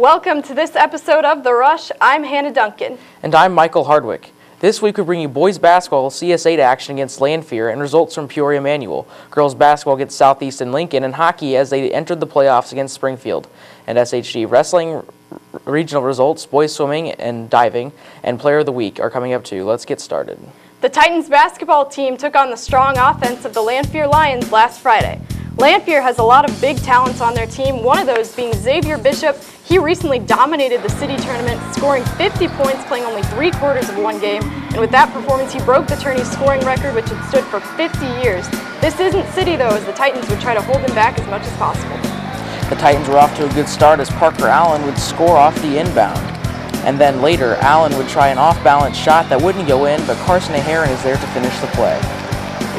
Welcome to this episode of The Rush. I'm Hannah Duncan. And I'm Michael Hardwick. This week we bring you boys basketball CS8 action against Lanphier and results from Peoria Manual, girls basketball against Southeast and Lincoln, and hockey as they entered the playoffs against Springfield. And SHG wrestling regional results, boys swimming and diving, and player of the week are coming up too. Let's get started. The Titans basketball team took on the strong offense of the Lanphier Lions last Friday. Lanphier has a lot of big talents on their team, one of those being Xavier Bishop. He recently dominated the city tournament, scoring 50 points, playing only 3/4 of one game. And with that performance, he broke the tourney's scoring record, which had stood for 50 years. This isn't city, though, as the Titans would try to hold him back as much as possible. The Titans were off to a good start as Parker Allen would score off the inbound. And then later, Allen would try an off-balance shot that wouldn't go in, but Carson Aheron is there to finish the play.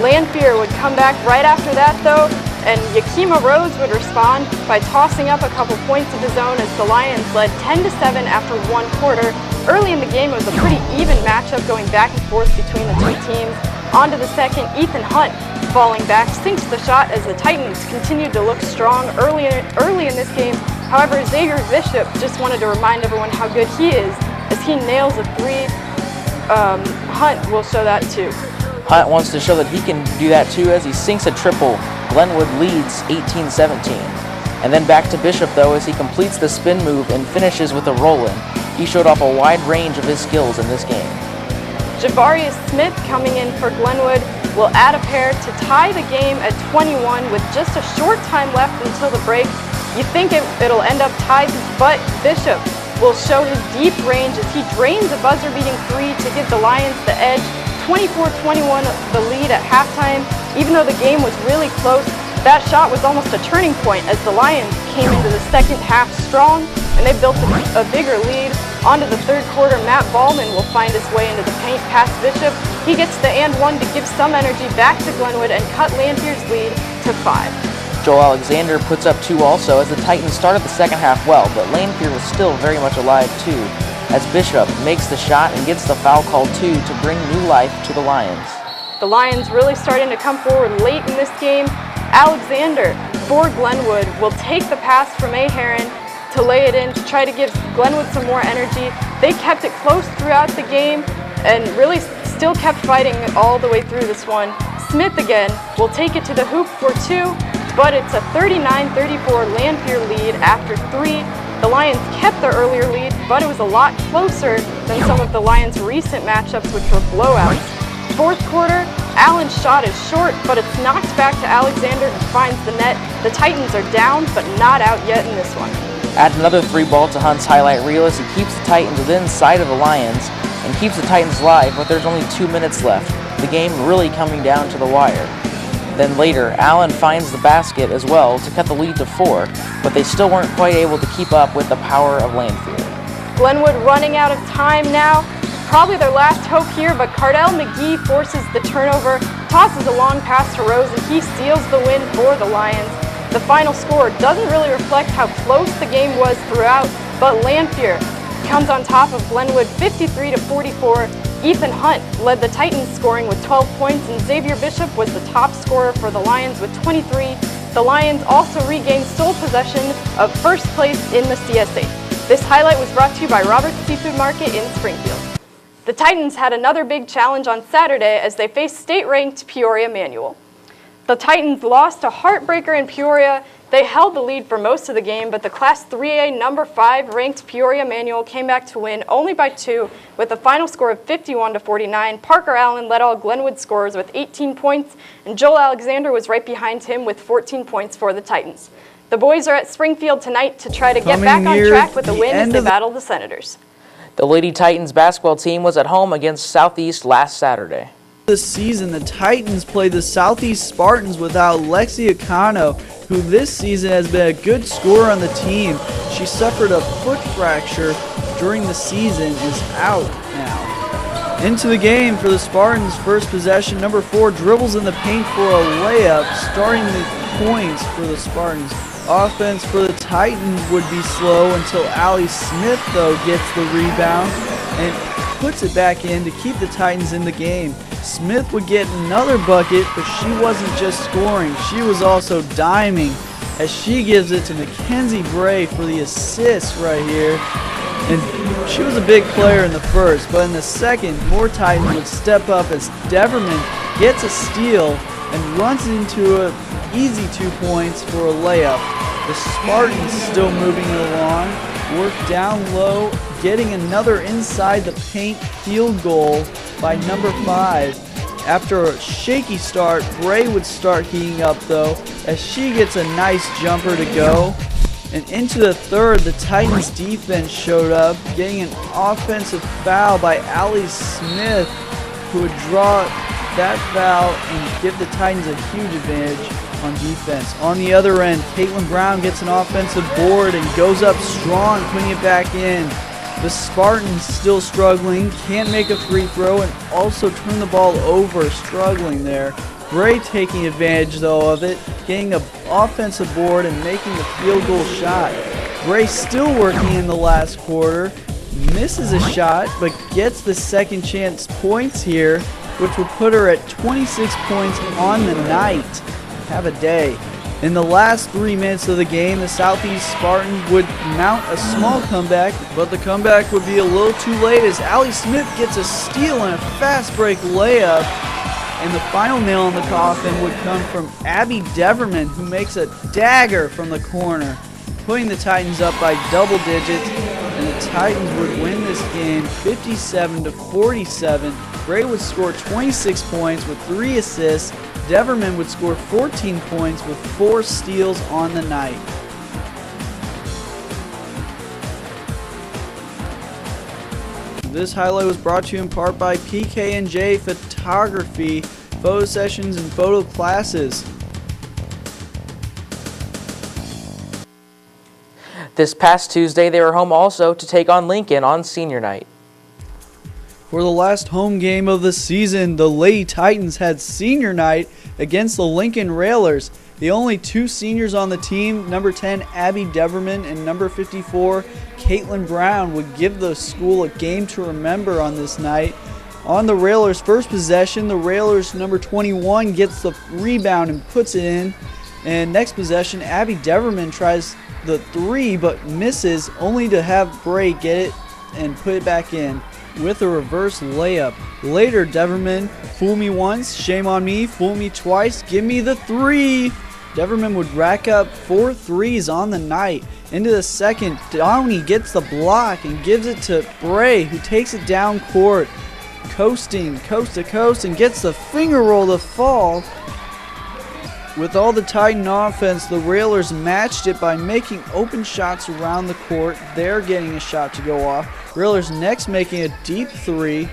Lanphier would come back right after that, though, and Yakima Rose would respond by tossing up a couple points of his own as the Lions led 10-7 after one quarter. Early in the game, it was a pretty even matchup going back and forth between the two teams. On to the second, Ethan Hunt falling back sinks the shot as the Titans continued to look strong early in this game. However, Xavier Bishop just wanted to remind everyone how good he is as he nails a three. Hunt will show that too. Hunt wants to show that he can do that too as he sinks a triple. Glenwood leads 18-17. And then back to Bishop though as he completes the spin move and finishes with a roll-in. He showed off a wide range of his skills in this game. Javarius Smith coming in for Glenwood will add a pair to tie the game at 21 with just a short time left until the break. You think it'll end up tied, but Bishop will show his deep range as he drains a buzzer-beating three to give the Lions the edge. 24-21 the lead at halftime. Even though the game was really close, that shot was almost a turning point as the Lions came into the second half strong and they built a bigger lead. On to the third quarter, Matt Ballman will find his way into the paint past Bishop. He gets the and one to give some energy back to Glenwood and cut Lanphier's lead to 5. Joel Alexander puts up 2 also as the Titans started the second half well, but Lanphier was still very much alive too, as Bishop makes the shot and gets the foul call too to bring new life to the Lions. The Lions really starting to come forward late in this game. Alexander for Glenwood will take the pass from Aheron to lay it in to try to give Glenwood some more energy. They kept it close throughout the game and really still kept fighting all the way through this one. Smith again will take it to the hoop for 2, but it's a 39-34 Lanphier lead after 3. The Lions kept their earlier lead, but it was a lot closer than some of the Lions' recent matchups, which were blowouts. Fourth quarter, Allen's shot is short, but it's knocked back to Alexander who finds the net. The Titans are down, but not out yet in this one. Add another 3 ball to Hunt's highlight reel as he keeps the Titans within sight of the Lions and keeps the Titans live, but there's only 2 minutes left. The game really coming down to the wire. Then later, Allen finds the basket as well to cut the lead to 4, but they still weren't quite able to keep up with the power of Lanphier. Glenwood running out of time now. Probably their last hope here, but Cardell McGee forces the turnover, tosses a long pass to Rose, and he seals the win for the Lions. The final score doesn't really reflect how close the game was throughout, but Lanphier comes on top of Glenwood 53-44. Ethan Hunt led the Titans scoring with 12 points, and Xavier Bishop was the top scorer for the Lions with 23. The Lions also regained sole possession of first place in the CS8. This highlight was brought to you by Robert's Seafood Market in Springfield. The Titans had another big challenge on Saturday as they faced state-ranked Peoria Manual. The Titans lost a heartbreaker in Peoria. They held the lead for most of the game, but the Class 3A number 5 ranked Peoria Manual came back to win only by 2 with a final score of 51-49. Parker Allen led all Glenwood scorers with 18 points, and Joel Alexander was right behind him with 14 points for the Titans. The boys are at Springfield tonight to try to get back on track with a win as they battle the Senators. The Lady Titans basketball team was at home against Southeast last Saturday. This season, the Titans played the Southeast Spartans without Lexi Akano, who this season has been a good scorer on the team. She suffered a foot fracture during the season and is out now. Into the game for the Spartans, first possession, number 4 dribbles in the paint for a layup, starting the points for the Spartans. Offense for the Titans would be slow until Allie Smith, though, gets the rebound and puts it back in to keep the Titans in the game. Smith would get another bucket, but she wasn't just scoring. She was also diming as she gives it to Mackenzie Bray for the assist right here. And she was a big player in the first, but in the second, more Titans would step up as Deverman gets a steal and runs into an easy 2 points for a layup. The Spartans still moving it along, work down low, getting another inside the paint field goal by number 5. After a shaky start, Bray would start heating up though, as she gets a nice jumper to go. And into the third, the Titans defense showed up, getting an offensive foul by Allie Smith, who would draw that foul and give the Titans a huge advantage on defense. On the other end, Caitlin Brown gets an offensive board and goes up strong, putting it back in. The Spartans still struggling, can't make a free throw, and also turn the ball over, struggling there. Bray taking advantage though of it, getting an offensive board and making the field goal shot. Bray still working in the last quarter, misses a shot, but gets the second chance points here, which would put her at 26 points on the night. Have a day. In the last 3 minutes of the game, the Southeast Spartans would mount a small comeback, but the comeback would be a little too late as Allie Smith gets a steal and a fast break layup. And the final nail in the coffin would come from Abby Deverman, who makes a dagger from the corner, putting the Titans up by double digits, and the Titans would win this game 57-47. Bray would score 26 points with 3 assists. Deverman would score 14 points with 4 steals on the night. This highlight was brought to you in part by PK&J Photography, photo sessions and photo classes. This past Tuesday, they were home also to take on Lincoln on senior night. For the last home game of the season, the Lady Titans had senior night against the Lincoln Railers. The only 2 seniors on the team, number 10 Abby Deverman and number 54 Caitlin Brown, would give the school a game to remember on this night. On the Railers' first possession, the Railers' number 21 gets the rebound and puts it in. And next possession, Abby Deverman tries the 3 but misses, only to have Bray get it and put it back in with a reverse layup. Later, Deverman, fool me once, shame on me, fool me twice, give me the 3. Deverman would rack up 4 threes on the night. Into the second, Downey gets the block and gives it to Bray, who takes it down court, coasting coast to coast, and gets the finger roll to fall. With all the Titan offense, the Railers matched it by making open shots around the court. They're getting a shot to go off. Railers next making a deep 3.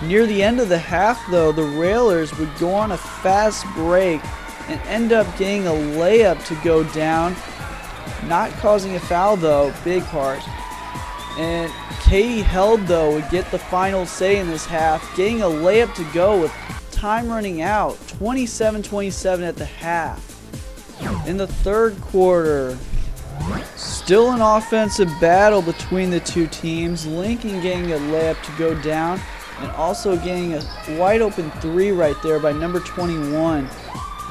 Near the end of the half, though, the Railers would go on a fast break and end up getting a layup to go down. Not causing a foul, though, big part. And Katie Held, though, would get the final say in this half, getting a layup to go with time running out, 27-27 at the half. In the third quarter, still an offensive battle between the 2 teams. Lincoln getting a layup to go down and also getting a wide open 3 right there by number 21.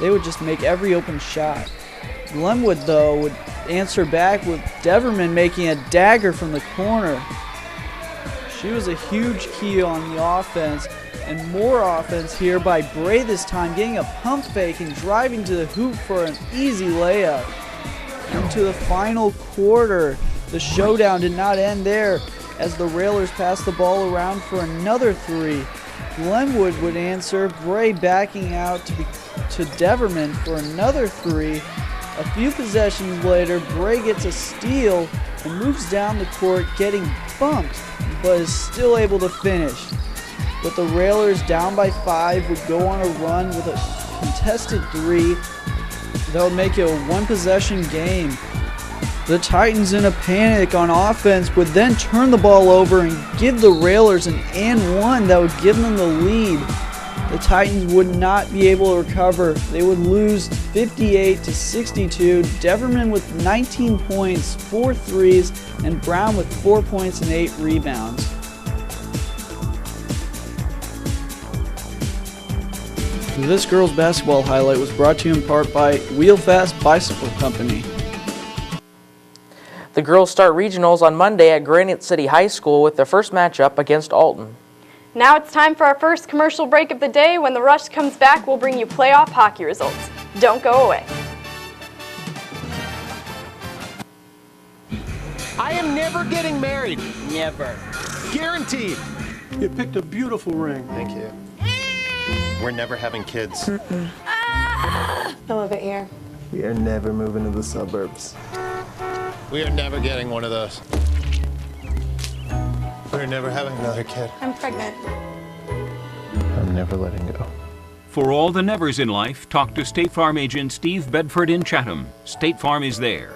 They would just make every open shot. Glenwood, though, would answer back with Deverman making a dagger from the corner. She was a huge key on the offense, and more offense here by Bray this time, getting a pump fake and driving to the hoop for an easy layup. Into the final quarter, the showdown did not end there as the Railers passed the ball around for another 3. Glenwood would answer, Bray backing out to Deverman for another 3. A few possessions later, Bray gets a steal and moves down the court, getting bumped, but is still able to finish. But the Railers, down by 5, would go on a run with a contested 3 that would make it a 1-possession game. The Titans, in a panic on offense, would then turn the ball over and give the Railers an and 1 that would give them the lead. The Titans would not be able to recover. They would lose 58-62. Deverman with 19 points, 4 threes, and Brown with 4 points and 8 rebounds. This girls basketball highlight was brought to you in part by Wheel Fast Bicycle Company. The girls start regionals on Monday at Granite City High School with their first matchup against Alton. Now it's time for our first commercial break of the day. When the Rush comes back, we'll bring you playoff hockey results. Don't go away. I am never getting married. Never. Guaranteed. You picked a beautiful ring. Thank you. We're never having kids. I love it here. We are never moving to the suburbs. We are never getting one of those. We're never having another kid. I'm pregnant. I'm never letting go. For all the nevers in life, talk to State Farm agent Steve Bedford in Chatham. State Farm is there.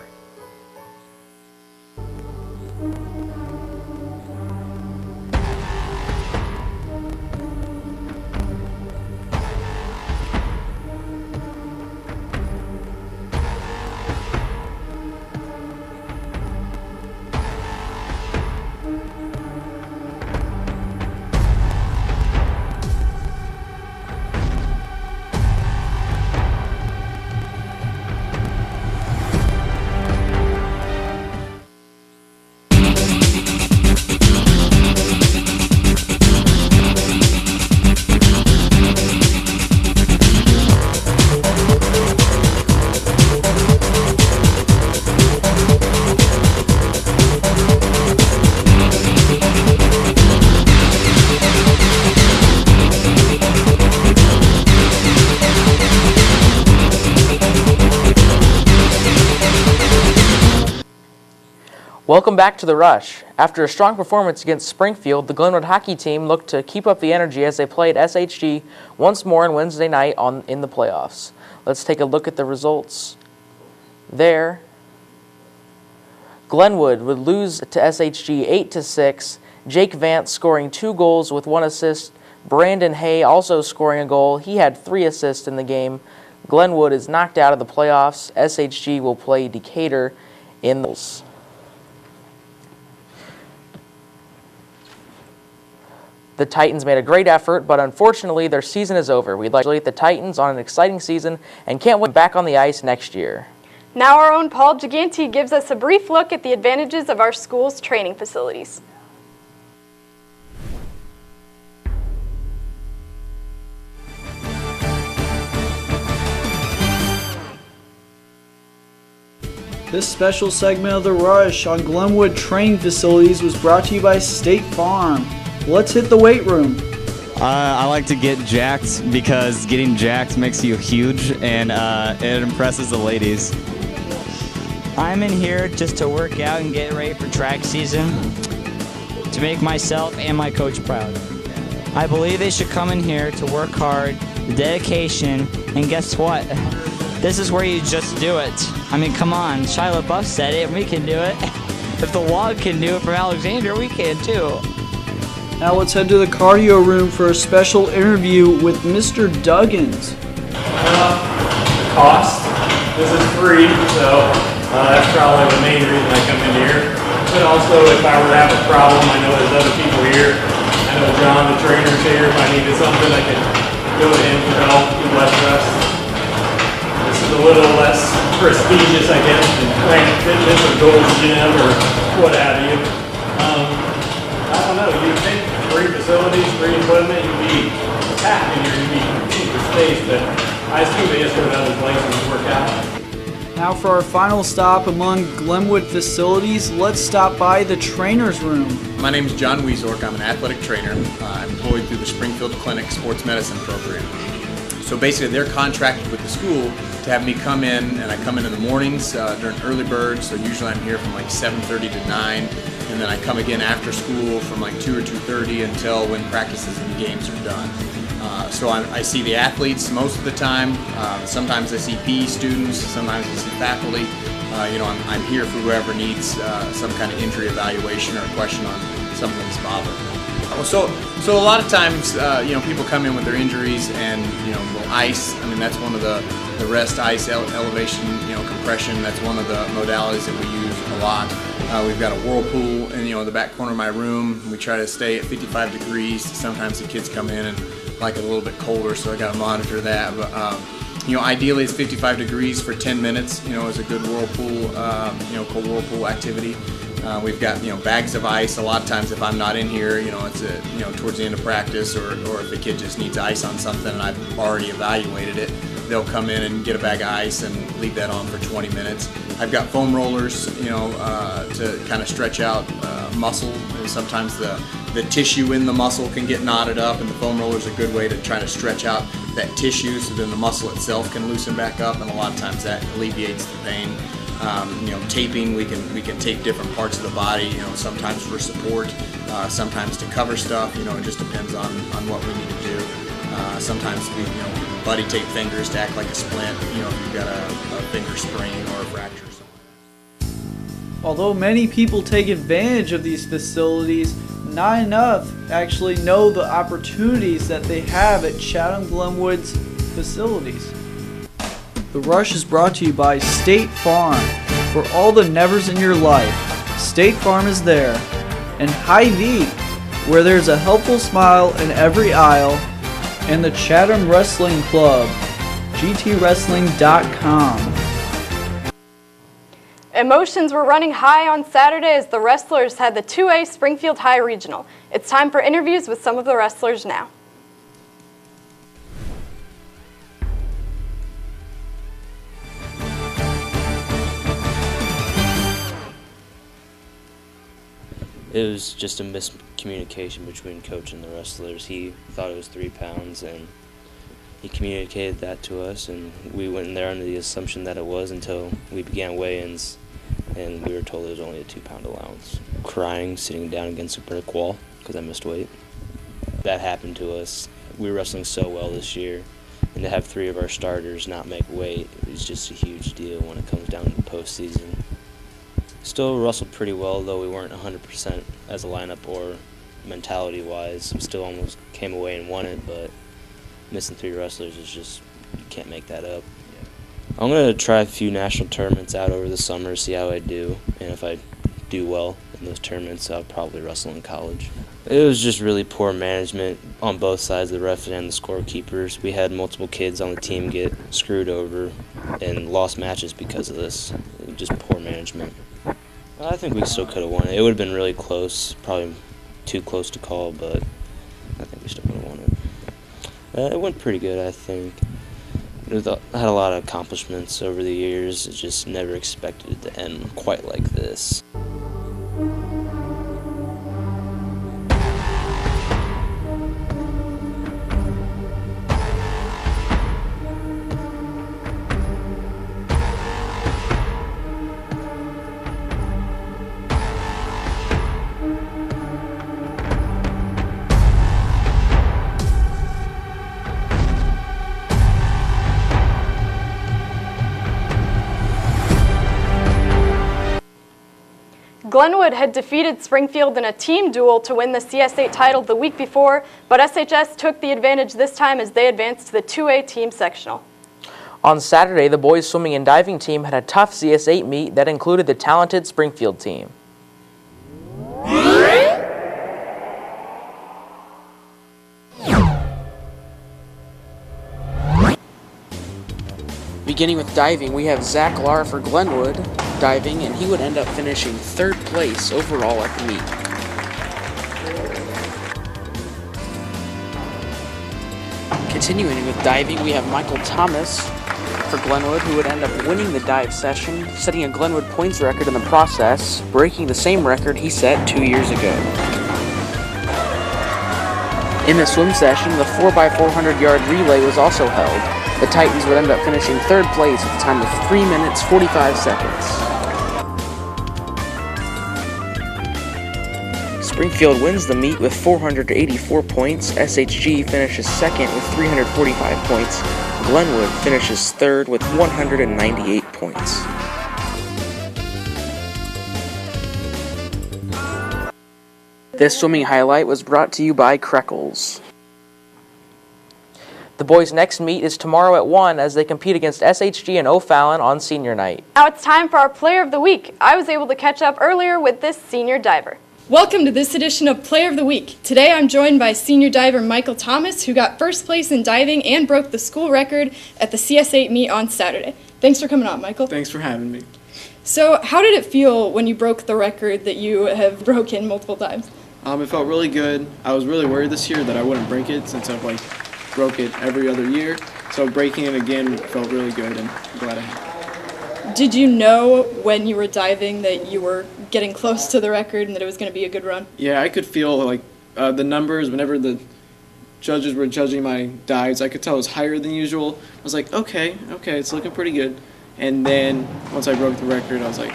Welcome back to the Rush. After a strong performance against Springfield, the Glenwood hockey team looked to keep up the energy as they played SHG once more on Wednesday night in the playoffs. Let's take a look at the results. There, Glenwood would lose to SHG 8-6. Jake Vance scoring 2 goals with 1 assist. Brandon Hay also scoring a goal. He had 3 assists in the game. Glenwood is knocked out of the playoffs. SHG will play Decatur in those. The Titans made a great effort, but unfortunately their season is over. We'd like to congratulate the Titans on an exciting season and can't wait back on the ice next year. Now our own Paul Giganti gives us a brief look at the advantages of our school's training facilities. This special segment of The Rush on Glenwood Training Facilities was brought to you by State Farm. Let's hit the weight room. I like to get jacked because getting jacked makes you huge and it impresses the ladies. I'm in here just to work out and get ready for track season to make myself and my coach proud. I believe they should come in here to work hard, the dedication, and guess what? This is where you just do it. I mean, come on, Shia LaBeouf said it, and we can do it. If the Wog can do it from Alexandria, we can too. Now let's head to the cardio room for a special interview with Mr. Duggins. Cost. This is free, so that's probably the main reason I come in here. But also, if I were to have a problem, I know there's other people here. I know John, the trainer's here. If I needed something, I can go to him for help, do less stress. This is a little less prestigious, I guess, than Planet Fitness or Gold's Gym or what have you. I don't know, you'd think free facilities, free equipment, you'd be packed in here, you'd be competing for space, but I assume they just go to other places and work out. Now for our final stop among Glenwood facilities, let's stop by the trainer's room. My name is John Wiesork. I'm an athletic trainer. I'm employed through the Springfield Clinic Sports Medicine Program. So basically they're contracted with the school to have me come in, and I come in the mornings during early bird, so usually I'm here from like 7:30 to 9, and then I come again after school from like 2 or 2:30 until when practices and games are done. So I see the athletes most of the time. Sometimes I see PE students, sometimes I see faculty. I'm here for whoever needs some kind of injury evaluation or a question on something that's bothering them. So a lot of times, people come in with their injuries and, will ice. I mean, that's one of the rest ice, elevation, compression. That's one of the modalities that we use a lot. We've got a whirlpool in, the back corner of my room. We try to stay at 55 degrees. Sometimes the kids come in and like it a little bit colder, so I got to monitor that. But Ideally it's 55 degrees for 10 minutes, is a good whirlpool, cold whirlpool activity. We've got, bags of ice. A lot of times if I'm not in here, it's towards the end of practice, or if the kid just needs ice on something and I've already evaluated it, they'll come in and get a bag of ice and leave that on for 20 minutes. I've got foam rollers, to kind of stretch out muscle. And sometimes the tissue in the muscle can get knotted up, and the foam roller is a good way to try to stretch out that tissue so then the muscle itself can loosen back up, and a lot of times that alleviates the pain. Taping, we can tape different parts of the body, sometimes for support, sometimes to cover stuff, it just depends on what we need to do. Sometimes we, buddy tape fingers to act like a splint, if you've got a finger sprain or a fracture. Although many people take advantage of these facilities, not enough actually know the opportunities that they have at Chatham-Glenwood's facilities. The Rush is brought to you by State Farm. For all the nevers in your life, State Farm is there. And Hy-Vee, where there's a helpful smile in every aisle. And the Chatham Wrestling Club, gtwrestling.com. Emotions were running high on Saturday as the wrestlers had the 2A Springfield High Regional. It's time for interviews with some of the wrestlers now. It was just a miscommunication between coach and the wrestlers. He thought it was 3 pounds, and he communicated that to us, and we went in there under the assumption that it was until we began weigh-ins, and we were told it was only a 2-pound allowance. Crying, sitting down against a brick wall because I missed weight. That happened to us. We were wrestling so well this year, and to have 3 of our starters not make weight is just a huge deal when it comes down to the postseason. Still wrestled pretty well, though we weren't 100% as a lineup or mentality-wise. We still almost came away and won it, but missing 3 wrestlers is just, you can't make that up. I'm going to try a few national tournaments out over the summer, see how I do, and if I do well in those tournaments, I'll probably wrestle in college. It was just really poor management on both sides, the ref and the scorekeepers. We had multiple kids on the team get screwed over and lost matches because of this. Just poor management. I think we still could have won it. It would have been really close, probably too close to call, but I think we still would have won it. It went pretty good, I think. I had a lot of accomplishments over the years. I just never expected it to end quite like this. Glenwood had defeated Springfield in a team duel to win the CS8 title the week before, but SHS took the advantage this time as they advanced to the 2A team sectional. On Saturday, the boys swimming and diving team had a tough CS8 meet that included the talented Springfield team. Beginning with diving, we have Zach Lar for Glenwood diving, and he would end up finishing 3rd place overall at the meet. Continuing with diving, we have Michael Thomas for Glenwood, who would end up winning the dive session, setting a Glenwood points record in the process, breaking the same record he set 2 years ago. In the swim session, the 4x400 yard relay was also held. The Titans would end up finishing 3rd place with a time of 3 minutes 45 seconds. Springfield wins the meet with 484 points. SHG finishes 2nd with 345 points. Glenwood finishes 3rd with 198 points. This swimming highlight was brought to you by Kreckles. The boys' next meet is tomorrow at 1 as they compete against SHG and O'Fallon on senior night. Now it's time for our player of the week. I was able to catch up earlier with this senior diver. Welcome to this edition of Player of the Week. Today I'm joined by senior diver Michael Thomas, who got first place in diving and broke the school record at the CS8 meet on Saturday. Thanks for coming on, Michael. Thanks for having me. So how did it feel when you broke the record that you have broken multiple times? It felt really good. I was really worried this year that I wouldn't break it since I've broke it every other year. So breaking it again felt really good, and I'm glad I had it. Did you know when you were diving that you were getting close to the record and that it was going to be a good run? Yeah, I could feel the numbers whenever the judges were judging my dives. I could tell it was higher than usual. I was like, okay, it's looking pretty good. And then once I broke the record, I was like,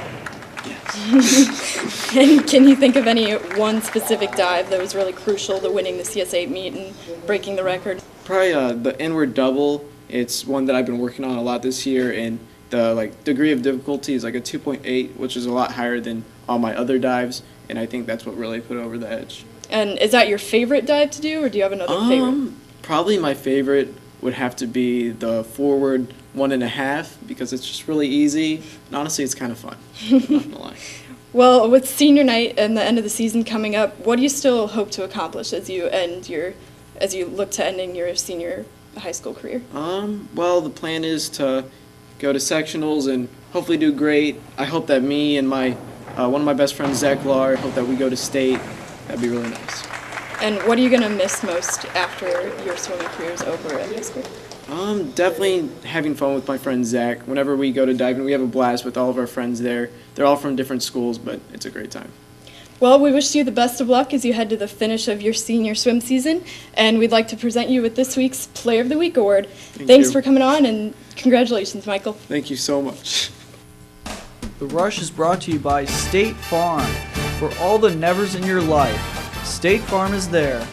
yes. And can you think of any one specific dive that was really crucial to winning the CS8 meet and breaking the record? Probably the inward double. It's one that I've been working on a lot this year, and the degree of difficulty is a 2.8, which is a lot higher than all my other dives, and I think that's what really put over the edge. And is that your favorite dive to do, or do you have another favorite? Probably my favorite would have to be the forward 1.5, because it's just really easy, and honestly it's kind of fun. I'm not gonna lie. Well, with senior night and the end of the season coming up, what do you still hope to accomplish as you look to ending your senior high school career? Well, the plan is to go to sectionals and hopefully do great. I hope that me and my one of my best friends, Zach Lahr, hope that we go to state. That'd be really nice. And what are you going to miss most after your swimming career is over at high school? Definitely having fun with my friend Zach. Whenever we go to diving, we have a blast with all of our friends there. They're all from different schools, but it's a great time. Well, we wish you the best of luck as you head to the finish of your senior swim season, and we'd like to present you with this week's Player of the Week award. Thanks for coming on, and congratulations, Michael. Thank you so much. The Rush is brought to you by State Farm. For all the nevers in your life, State Farm is there.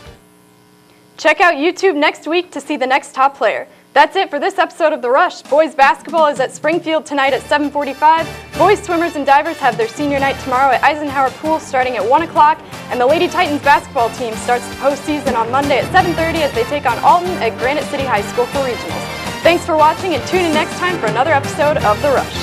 Check out YouTube next week to see the next top player. That's it for this episode of The Rush. Boys basketball is at Springfield tonight at 7:45. Boys swimmers and divers have their senior night tomorrow at Eisenhower Pool starting at 1 o'clock. And the Lady Titans basketball team starts the postseason on Monday at 7:30 as they take on Alton at Granite City High School for regionals. Thanks for watching, and tune in next time for another episode of The Rush.